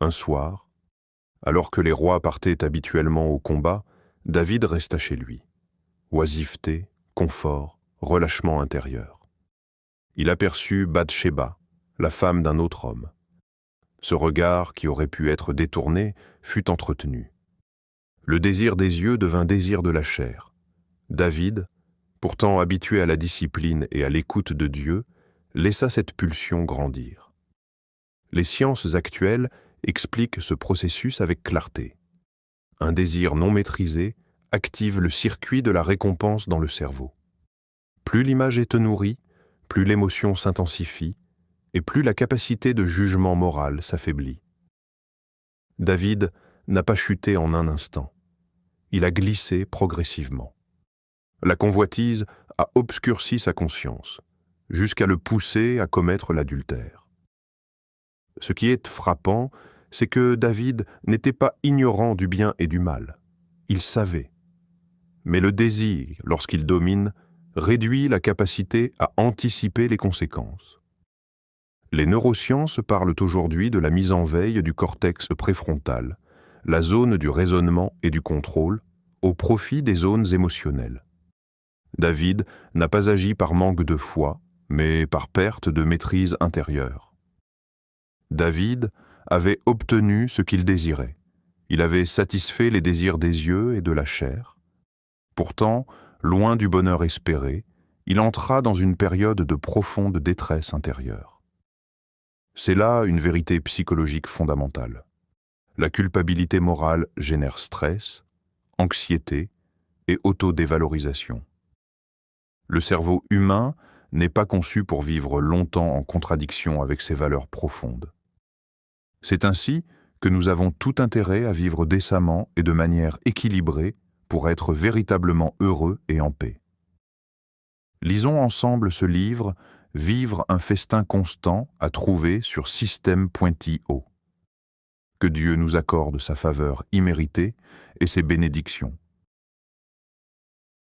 Un soir, alors que les rois partaient habituellement au combat, David resta chez lui. Oisiveté, confort, relâchement intérieur. Il aperçut Bathsheba, la femme d'un autre homme. Ce regard, qui aurait pu être détourné, fut entretenu. Le désir des yeux devint désir de la chair. David, pourtant habitué à la discipline et à l'écoute de Dieu, laissa cette pulsion grandir. Les sciences actuelles expliquent ce processus avec clarté. Un désir non maîtrisé active le circuit de la récompense dans le cerveau. Plus l'image est nourrie, plus l'émotion s'intensifie et plus la capacité de jugement moral s'affaiblit. David n'a pas chuté en un instant. Il a glissé progressivement. La convoitise a obscurci sa conscience, jusqu'à le pousser à commettre l'adultère. Ce qui est frappant, c'est que David n'était pas ignorant du bien et du mal. Il savait. Mais le désir, lorsqu'il domine, réduit la capacité à anticiper les conséquences. Les neurosciences parlent aujourd'hui de la mise en veille du cortex préfrontal, la zone du raisonnement et du contrôle, au profit des zones émotionnelles. David n'a pas agi par manque de foi, mais par perte de maîtrise intérieure. David avait obtenu ce qu'il désirait. Il avait satisfait les désirs des yeux et de la chair. Pourtant, loin du bonheur espéré, il entra dans une période de profonde détresse intérieure. C'est là une vérité psychologique fondamentale. La culpabilité morale génère stress, anxiété et autodévalorisation. Le cerveau humain n'est pas conçu pour vivre longtemps en contradiction avec ses valeurs profondes. C'est ainsi que nous avons tout intérêt à vivre décemment et de manière équilibrée pour être véritablement heureux et en paix. Lisons ensemble ce livre « Vivre un festin constant » à trouver sur système.io. Que Dieu nous accorde sa faveur imméritée et ses bénédictions.